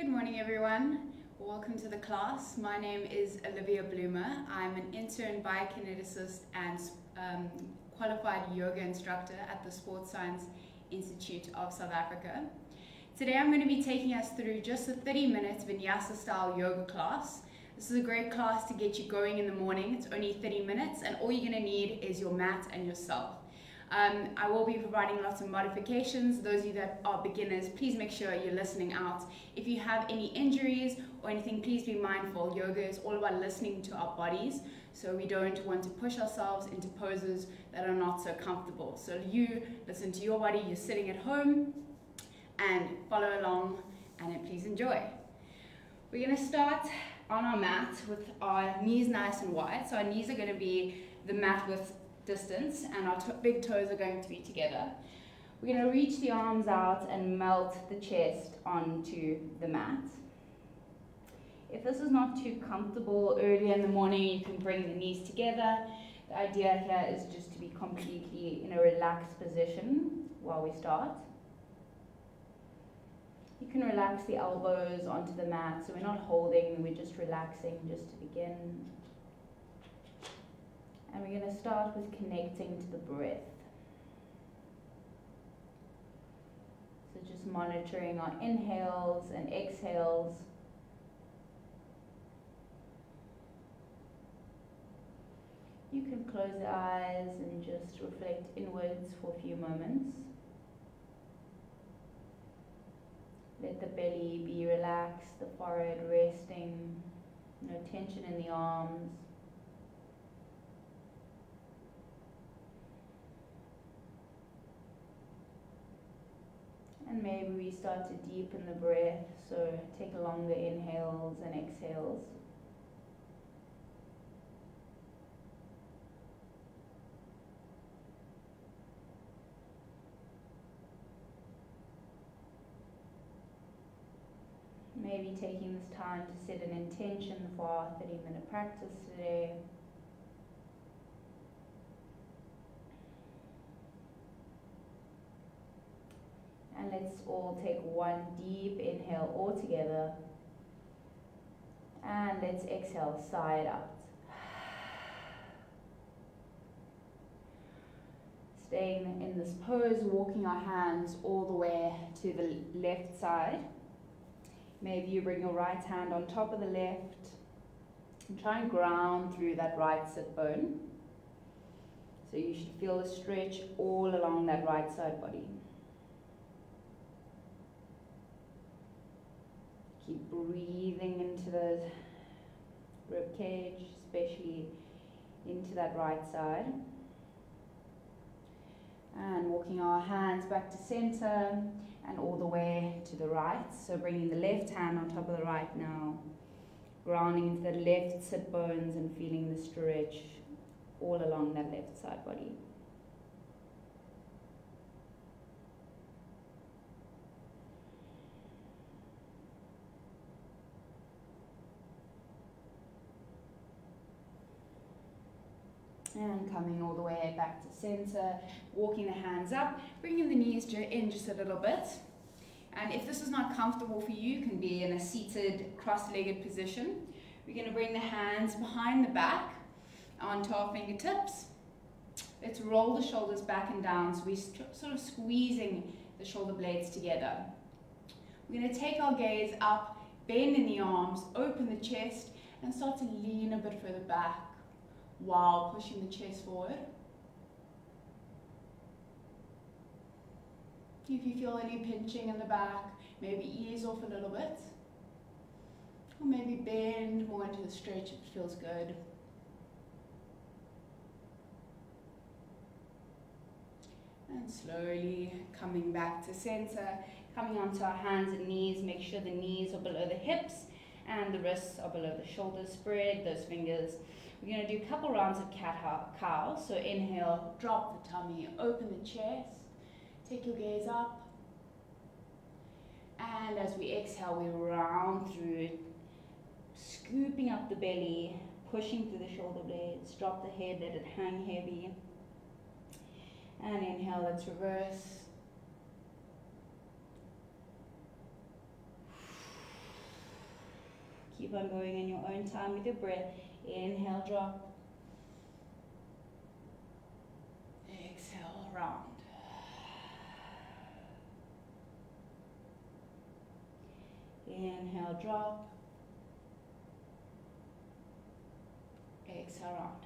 Good morning, everyone. Welcome to the class. My name is Olivia Bloomer. I'm an intern biokineticist and qualified yoga instructor at the Sports Science Institute of South Africa. Today I'm going to be taking us through just a 30-minute Vinyasa style yoga class. This is a great class to get you going in the morning. It's only 30 minutes and all you're going to need is your mat and yourself. I will be providing lots of modifications. Those of you that are beginners, please make sure you're listening out. If you have any injuries or anything, please be mindful. Yoga is all about listening to our bodies, so we don't want to push ourselves into poses that are not so comfortable. So you listen to your body, you're sitting at home, and follow along, and then please enjoy. We're going to start on our mat with our knees nice and wide. So our knees are going to be the mat width distance, and our big toes are going to be together. We're going to reach the arms out and melt the chest onto the mat. If this is not too comfortable early in the morning, you can bring the knees together. The idea here is just to be completely in a relaxed position while we start. You can relax the elbows onto the mat, so we're not holding, we're just relaxing just to begin. And we're going to start with connecting to the breath. So just monitoring our inhales and exhales. You can close the eyes and just reflect inwards for a few moments. Let the belly be relaxed, the forehead resting, no tension in the arms. And maybe we start to deepen the breath, so take longer inhales and exhales. Maybe taking this time to set an intention for our 30-minute practice today. And let's all take one deep inhale all together. And let's exhale, side out. Staying in this pose, walking our hands all the way to the left side. Maybe you bring your right hand on top of the left and try and ground through that right sit bone. So you should feel a stretch all along that right side body. Keep breathing into the rib cage, especially into that right side. And walking our hands back to center and all the way to the right. So bringing the left hand on top of the right now, grounding into the left sit bones and feeling the stretch all along that left side body. And coming all the way back to center, walking the hands up, bringing the knees in just a little bit. And if this is not comfortable for you, you can be in a seated, cross-legged position. We're going to bring the hands behind the back onto our fingertips. Let's roll the shoulders back and down, so we're sort of squeezing the shoulder blades together. We're going to take our gaze up, bend in the arms, open the chest, and start to lean a bit further back while pushing the chest forward. If you feel any pinching in the back, maybe ease off a little bit. Or maybe bend more into the stretch if it feels good. And slowly coming back to center, coming onto our hands and knees. Make sure the knees are below the hips and the wrists are below the shoulders. Spread those fingers. We're going to do a couple rounds of cat-cow. So inhale, drop the tummy, open the chest, take your gaze up. And as we exhale, we round through it, scooping up the belly, pushing through the shoulder blades, drop the head, let it hang heavy. And inhale, let's reverse. Keep on going in your own time with your breath. Inhale, drop. Exhale, round. Inhale, drop. Exhale, round.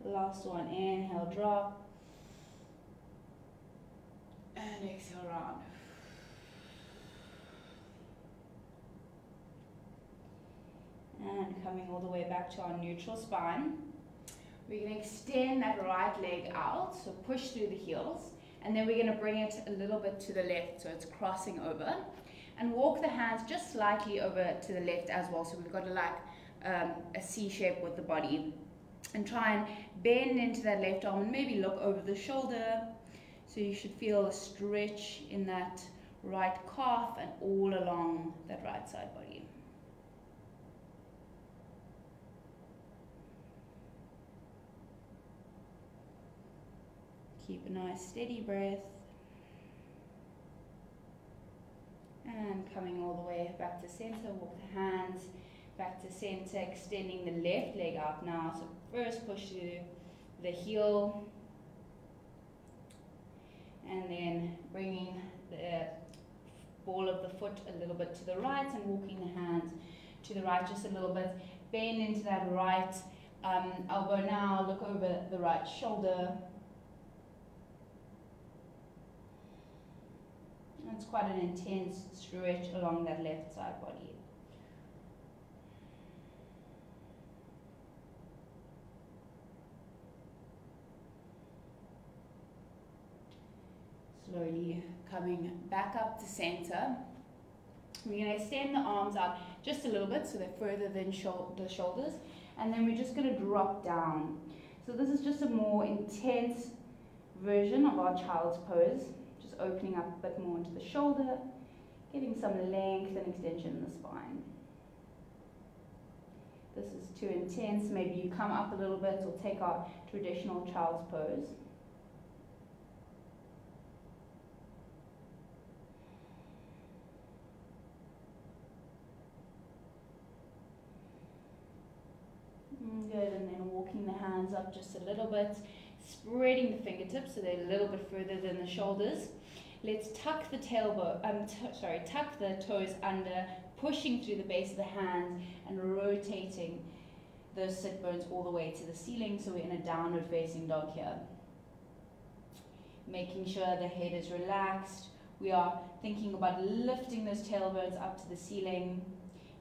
Last one. Inhale, drop. And exhale, round. And coming all the way back to our neutral spine. We're going to extend that right leg out, so push through the heels. And then we're going to bring it a little bit to the left, so it's crossing over. And walk the hands just slightly over to the left as well, so we've got a C shape with the body. And try and bend into that left arm and maybe look over the shoulder. So you should feel a stretch in that right calf and all along that right side body. Keep a nice steady breath. And coming all the way back to center, walk the hands back to center, extending the left leg out now. So first push through the heel, and then bringing the ball of the foot a little bit to the right and walking the hands to the right just a little bit. Bend into that right elbow now, look over the right shoulder. It's quite an intense stretch along that left side body. Slowly coming back up to center. We're going to extend the arms out just a little bit so they're further than the shoulders. And then we're just going to drop down. So this is just a more intense version of our child's pose. Just opening up a bit more into the shoulder, getting some length and extension in the spine. This is too intense. Maybe you come up a little bit or take our traditional child's pose. Good, and then walking the hands up just a little bit, spreading the fingertips so they're a little bit further than the shoulders. Let's tuck the tuck the toes under, pushing through the base of the hands and rotating those sit bones all the way to the ceiling. So we're in a downward facing dog here. Making sure the head is relaxed. We are thinking about lifting those tailbones up to the ceiling.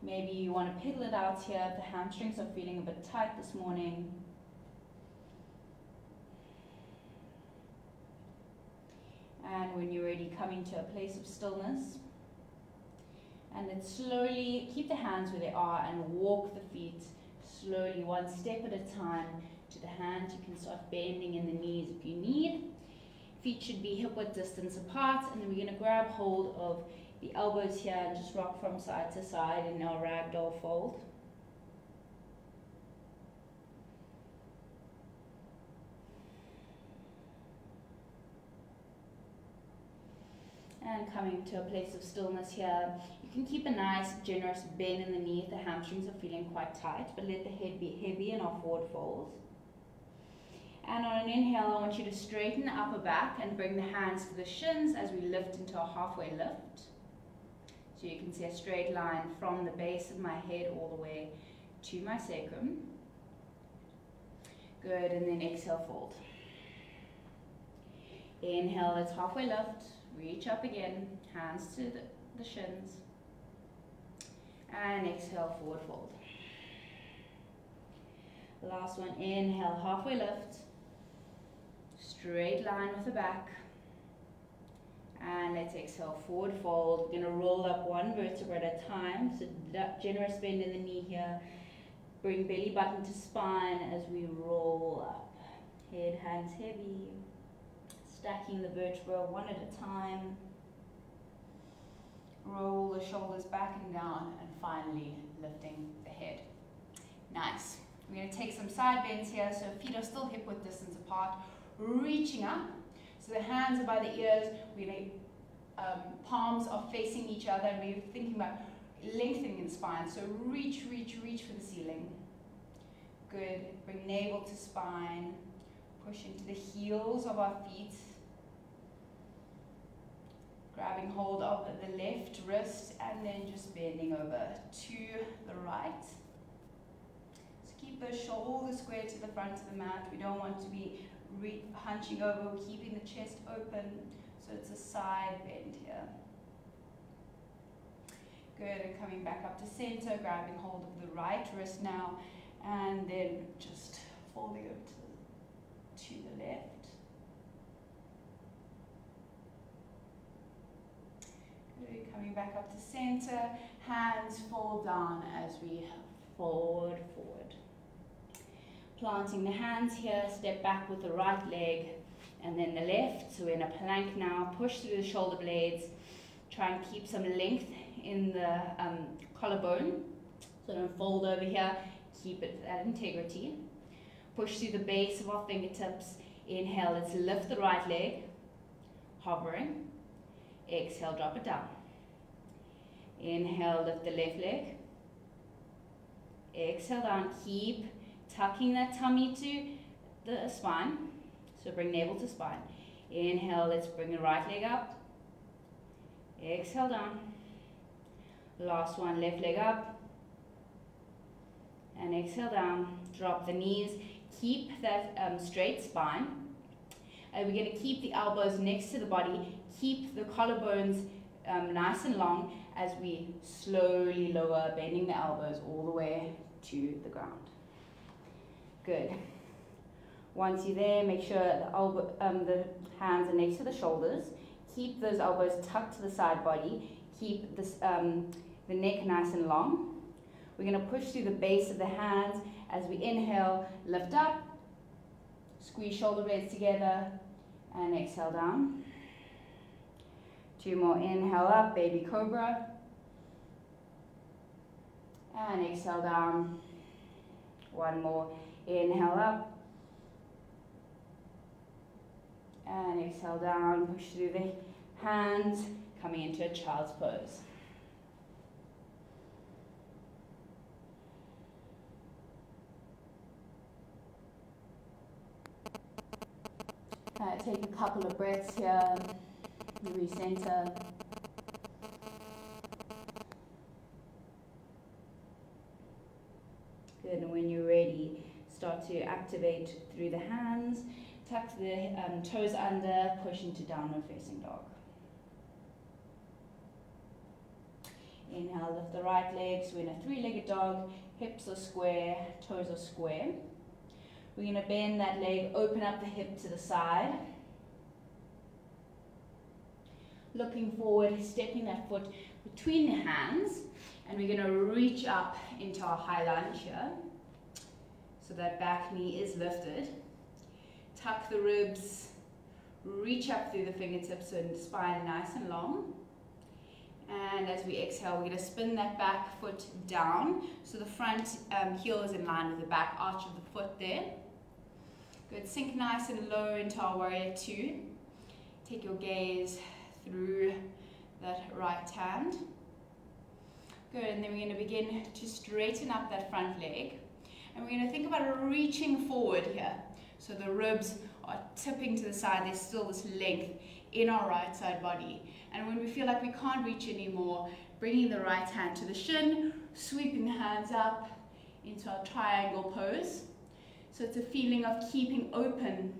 Maybe you want to pedal it out here if the hamstrings are feeling a bit tight this morning. And when you're ready, coming to a place of stillness. And then slowly keep the hands where they are and walk the feet slowly, one step at a time to the hands. You can start bending in the knees if you need. Feet should be hip-width distance apart, and then we're going to grab hold of the elbows here and just rock from side to side in our ragdoll fold. And coming to a place of stillness here, you can keep a nice generous bend in the knee if the hamstrings are feeling quite tight, but let the head be heavy in our forward fold. And on an inhale, I want you to straighten the upper back and bring the hands to the shins as we lift into a halfway lift. So you can see a straight line from the base of my head all the way to my sacrum. Good, and then exhale, fold. Inhale, let's halfway lift. Reach up again, hands to the shins. And exhale, forward fold. Last one, inhale, halfway lift. Straight line with the back. And let's exhale, forward fold. We're going to roll up one vertebra at a time. So generous bend in the knee here. Bring belly button to spine as we roll up. Head hangs heavy. Stacking the vertebra one at a time. Roll the shoulders back and down, and finally lifting the head. Nice. We're going to take some side bends here, so feet are still hip width distance apart. Reaching up. So the hands are by the ears. We're going to palms are facing each other, and we're thinking about lengthening the spine. So reach, reach, reach for the ceiling. Good. Bring navel to spine. Push into the heels of our feet. Grabbing hold of the left wrist and then just bending over to the right. So keep those shoulders square to the front of the mat. We don't want to be hunching over. We're keeping the chest open, so it's a side bend here. Good, and coming back up to center, grabbing hold of the right wrist now, and then just folding over to the left. Good, coming back up to center, hands fall down as we forward. Planting the hands here, step back with the right leg and then the left. So we're in a plank now, push through the shoulder blades, try and keep some length in the collarbone. So don't fold over here, keep it at integrity. Push through the base of our fingertips. Inhale, let's lift the right leg, hovering. Exhale, drop it down. Inhale, lift the left leg. Exhale down, keep tucking that tummy to the spine. So bring navel to spine. Inhale, let's bring the right leg up. Exhale down. Last one, left leg up. And exhale down. Drop the knees. Keep that straight spine. And we're going to keep the elbows next to the body. Keep the collarbones nice and long as we slowly lower, bending the elbows all the way to the ground. Good. Once you're there, make sure the hands are next to the shoulders. Keep those elbows tucked to the side body. Keep this, the neck nice and long. We're going to push through the base of the hands as we inhale, lift up, squeeze shoulder blades together, and exhale down. 2 more, inhale up, baby cobra, and exhale down. 1 more, inhale up, and exhale down. Push through the hands, coming into a child's pose. Take a couple of breaths here, recenter. Good, and when you're ready, start to activate through the hands, tuck the toes under, push into downward facing dog. Inhale, lift the right leg, so we're in a 3-legged dog, hips are square, toes are square. We're going to bend that leg, open up the hip to the side. Looking forward, stepping that foot between the hands, and we're going to reach up into our high lunge here. So that back knee is lifted. Tuck the ribs, reach up through the fingertips so the spine nice and long. And as we exhale, we're going to spin that back foot down. So the front heel is in line with the back arch of the foot there. Good, sink nice and low into our warrior 2. Take your gaze through that right hand. Good, and then we're going to begin to straighten up that front leg. And we're going to think about reaching forward here. So the ribs are tipping to the side. There's still this length in our right side body. And when we feel like we can't reach anymore, bringing the right hand to the shin, sweeping the hands up into our triangle pose. So it's a feeling of keeping open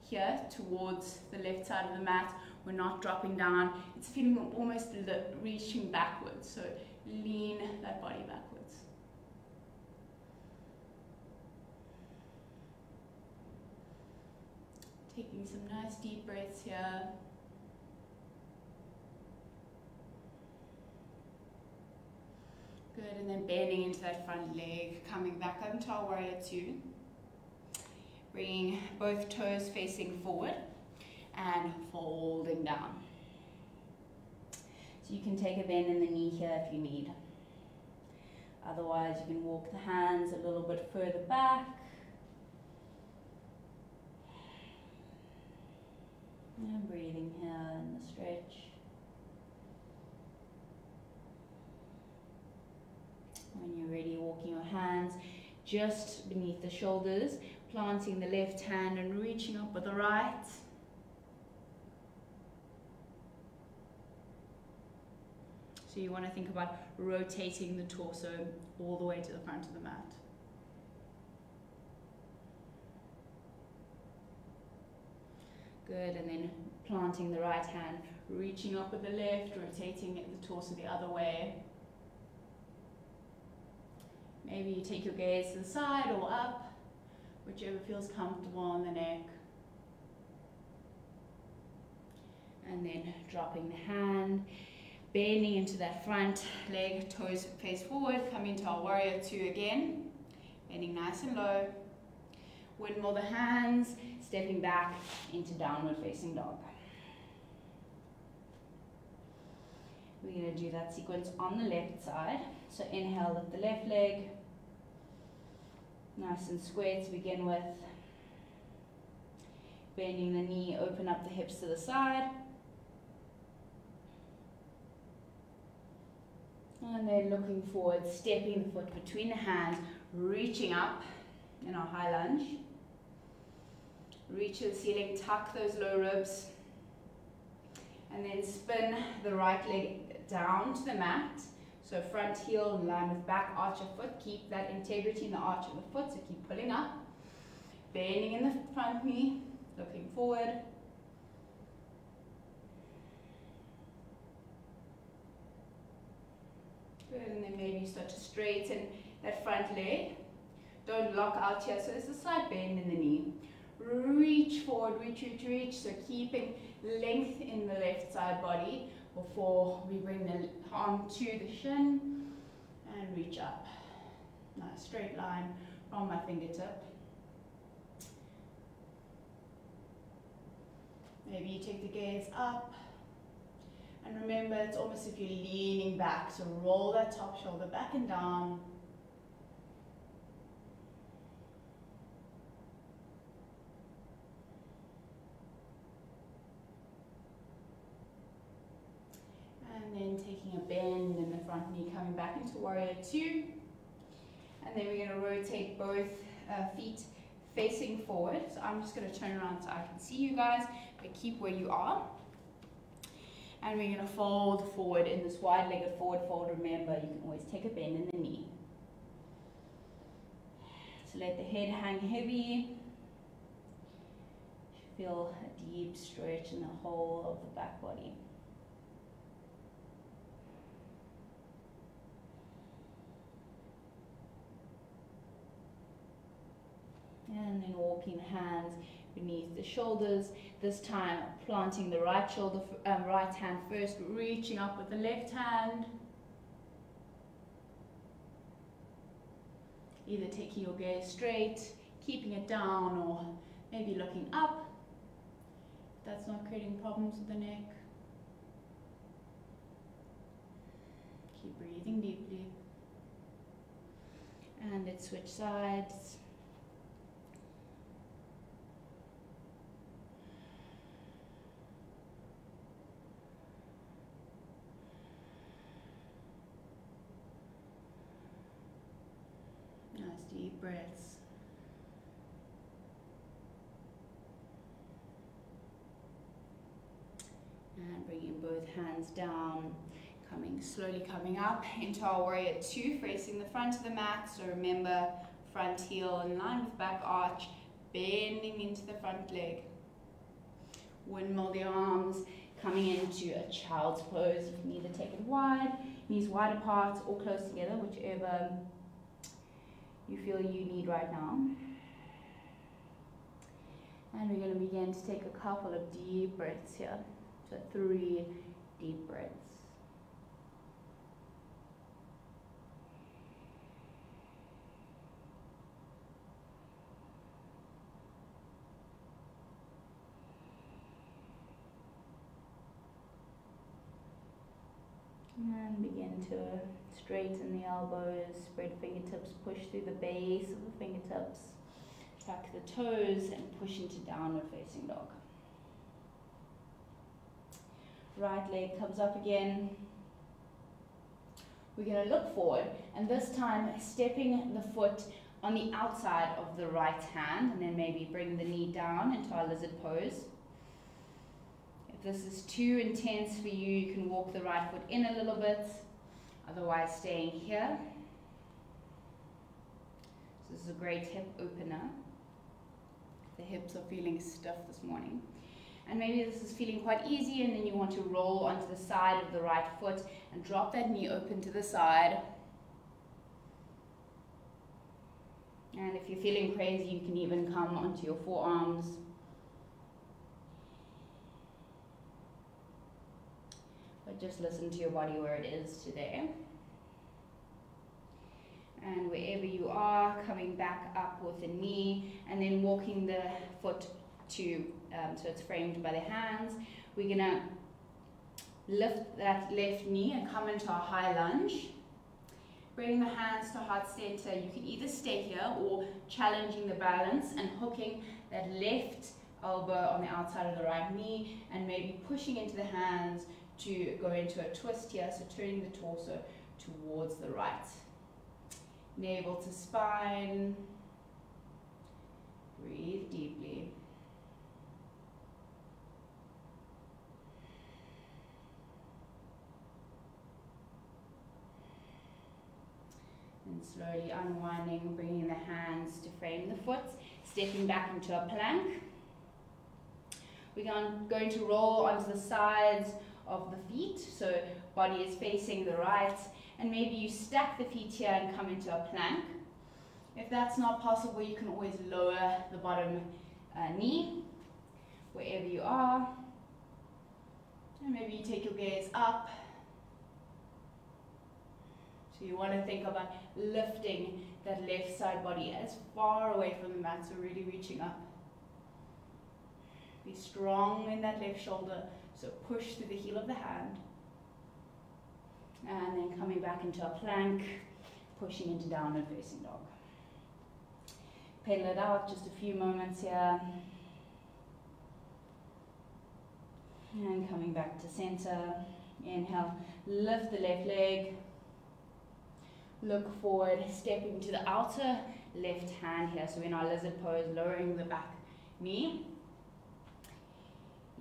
here towards the left side of the mat. We're not dropping down. It's a feeling of almost reaching backwards. So lean that body backwards. Taking some nice deep breaths here. Good, and then bending into that front leg, coming back up into our warrior 2. Bringing both toes facing forward and folding down. So you can take a bend in the knee here if you need. Otherwise, you can walk the hands a little bit further back. And breathing here in the stretch. hands just beneath the shoulders, planting the left hand and reaching up with the right. So you want to think about rotating the torso all the way to the front of the mat. Good, and then planting the right hand, reaching up with the left, rotating the torso the other way. Maybe you take your gaze to the side or up, whichever feels comfortable on the neck. And then dropping the hand, bending into that front leg, toes face forward, coming to our warrior two again, bending nice and low. Windmill the hands, stepping back into downward facing dog. We're going to do that sequence on the left side. So inhale, lift the left leg, nice and square to begin with. Bending the knee, open up the hips to the side. And then looking forward, stepping the foot between the hands, reaching up in our high lunge. Reach to the ceiling, tuck those low ribs. And then spin the right leg down to the mat. So front heel in line with back arch of foot. Keep that integrity in the arch of the foot, so keep pulling up. Bending in the front knee, looking forward. Good, and then maybe start to straighten that front leg. Don't lock out here, so there's a slight bend in the knee. Reach forward, reach, reach, reach. So keeping length in the left side body before we bring the arm to the shin and reach up. Nice straight line from my fingertip. Maybe you take the gaze up. And remember, it's almost as if you're leaning back. So roll that top shoulder back and down. And then taking a bend in the front knee, coming back into warrior two. And then we're going to rotate both feet facing forward. So I'm just going to turn around so I can see you guys, but keep where you are. And we're going to fold forward in this wide-legged forward fold. Remember, you can always take a bend in the knee. So let the head hang heavy. Feel a deep stretch in the whole of the back body. And then walking hands beneath the shoulders. This time planting the right shoulder, right hand first, reaching up with the left hand. Either taking your gaze straight, keeping it down, or maybe looking up. If that's not creating problems with the neck. Keep breathing deeply. And let's switch sides. Nice deep breaths. And bringing both hands down, slowly coming up into our warrior two, facing the front of the mat. So remember, front heel in line with back arch, bending into the front leg. Windmill the arms, coming into a child's pose. You can either take it wide, knees wide apart, or close together, whichever you feel you need right now. And we're going to begin to take a couple of deep breaths here. So 3 deep breaths. And begin to straighten the elbows, spread fingertips, push through the base of the fingertips, tuck the toes and push into downward facing dog. Right leg comes up again. we're going to look forward, and this time stepping the foot on the outside of the right hand, and then maybe bring the knee down into our lizard pose. If this is too intense for you, you can walk the right foot in a little bit, otherwise staying here. So this is a great hip opener. The hips are feeling stiff this morning. And maybe this is feeling quite easy, and then you want to roll onto the side of the right foot and drop that knee open to the side. And if you're feeling crazy, you can even come onto your forearms. But just listen to your body where it is today. And wherever you are, coming back up with the knee, and then walking the foot to, so it's framed by the hands. We're gonna lift that left knee and come into our high lunge. Bring the hands to heart center. You can either stay here or challenging the balance and hooking that left elbow on the outside of the right knee, and maybe pushing into the hands to go into a twist here, so turning the torso towards the right. Navel to spine. Breathe deeply. And slowly unwinding, bringing the hands to frame the foot, stepping back into a plank. We're going to roll onto the sides of the feet, so body is facing the right, and maybe you stack the feet here and come into a plank. If that's not possible, you can always lower the bottom knee, wherever you are. And maybe you take your gaze up. So you want to think about lifting that left side body as far away from the mat, so really reaching up. Be strong in that left shoulder, so push through the heel of the hand. And then coming back into a plank, pushing into downward facing dog. Pedal it out, just a few moments here. And coming back to center. Inhale, lift the left leg. Look forward, stepping to the outer left hand here. So in our lizard pose, lowering the back knee.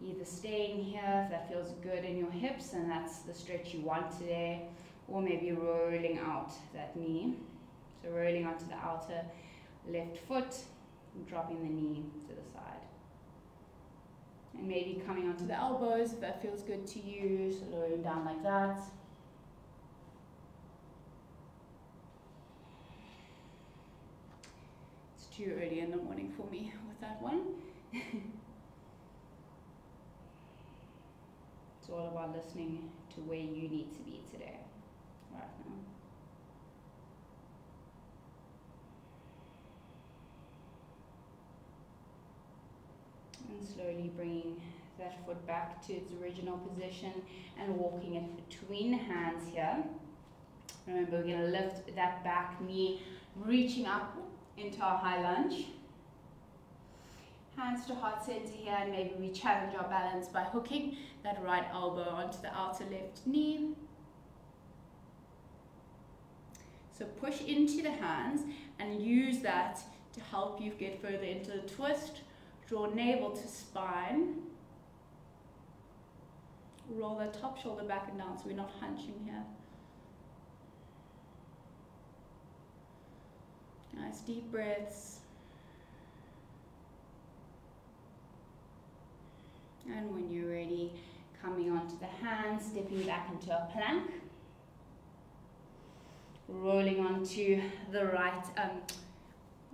Either staying here if that feels good in your hips and that's the stretch you want today, or maybe rolling out that knee. So rolling onto the outer left foot and dropping the knee to the side. And maybe coming onto the elbows if that feels good to you, so lowering down like that. It's too early in the morning for me with that one. It's all about listening to where you need to be today, right now. And slowly bringing that foot back to its original position and walking it between the hands here. Remember, we're going to lift that back knee, reaching up into our high lunge. Hands to heart center here, and maybe we challenge our balance by hooking that right elbow onto the outer left knee. So push into the hands and use that to help you get further into the twist. Draw navel to spine. Roll the top shoulder back and down so we're not hunching here. Nice deep breaths. And when you're ready, coming onto the hands, stepping back into a plank. Rolling onto the right,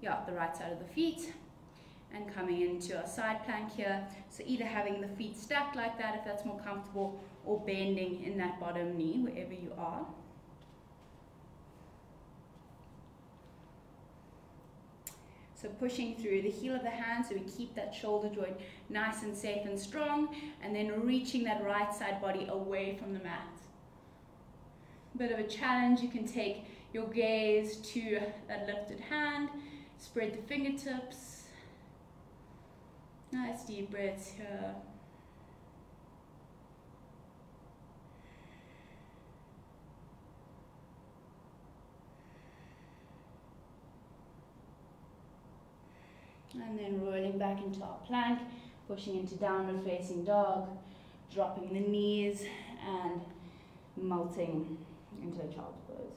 the right side of the feet. And coming into a side plank here. So either having the feet stacked like that if that's more comfortable, or bending in that bottom knee wherever you are. So pushing through the heel of the hand so we keep that shoulder joint nice and safe and strong, and then reaching that right side body away from the mat. Bit of a challenge, you can take your gaze to that lifted hand, spread the fingertips. Nice deep breaths here. And then rolling back into our plank, pushing into downward facing dog, dropping the knees and melting into a child's pose.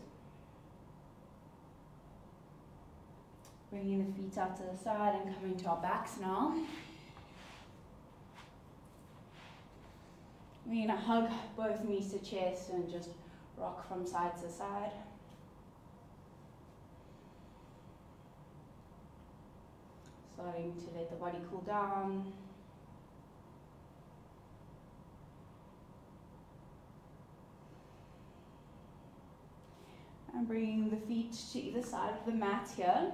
Bringing the feet out to the side and coming to our backs now. We're going to hug both knees to chest and just rock from side to side. Starting to let the body cool down. And bringing the feet to either side of the mat here.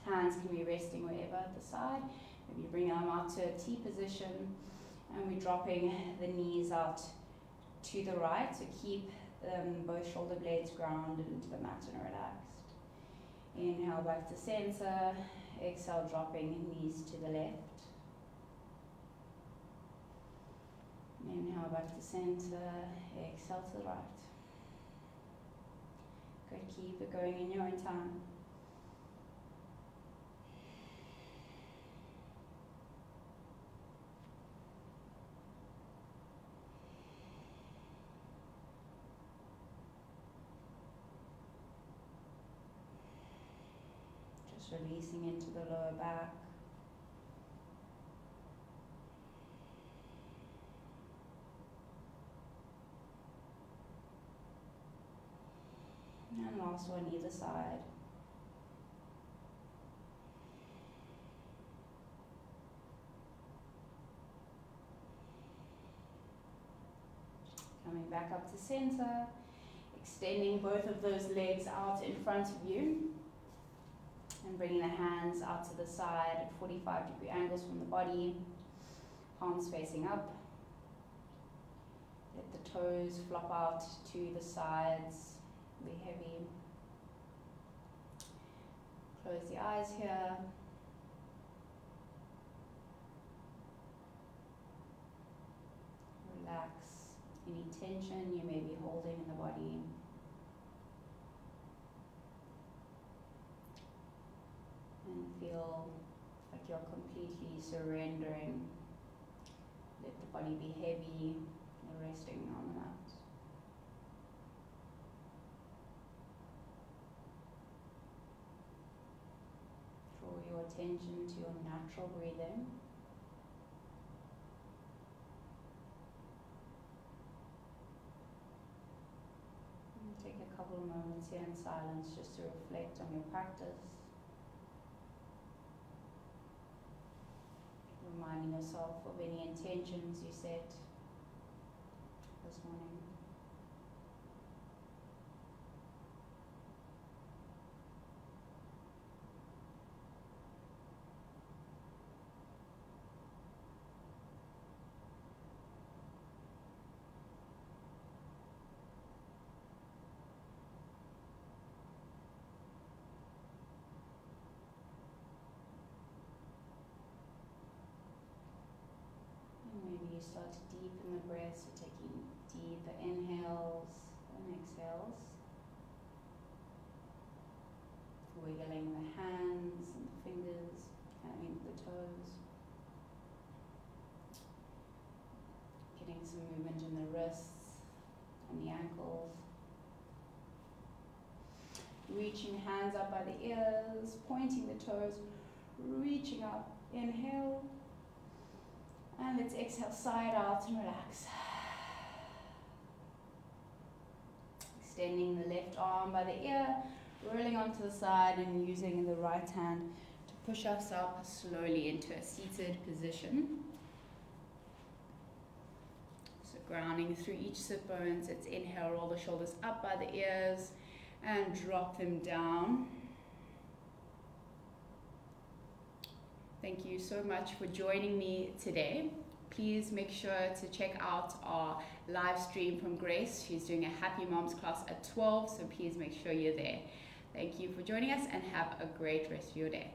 Hands can be resting wherever at the side. Maybe bring them out to a T position. And we're dropping the knees out to the right. So keep both shoulder blades grounded into the mat and relaxed. Inhale back to center. Exhale, dropping knees to the left. Inhale back to center. Exhale to the right. Good, keep it going in your own time. Just releasing into the lower back. And last one either side. Coming back up to center, extending both of those legs out in front of you. And bringing the hands out to the side at 45-degree angles from the body, palms facing up. Let the toes flop out to the sides, be heavy. Close the eyes here. Relax any tension you may be holding in the body. And feel like you're completely surrendering. Let the body be heavy, resting on the mat. Draw your attention to your natural breathing. And take a couple of moments here in silence just to reflect on your practice. Reminding yourself of any intentions you set this morning. Maybe you start to deepen the breath, so taking deeper inhales and exhales. Wiggling the hands and the fingers, having the toes. Getting some movement in the wrists and the ankles. Reaching hands up by the ears, pointing the toes, reaching up. Inhale. And let's exhale, side out and relax. Extending the left arm by the ear, rolling onto the side and using the right hand to push ourselves slowly into a seated position. So grounding through each sit bones. Let's inhale, roll the shoulders up by the ears and drop them down. Thank you so much for joining me today. Please make sure to check out our live stream from Grace. She's doing a Happy Moms class at 12, so please make sure you're there. Thank you for joining us and have a great rest of your day.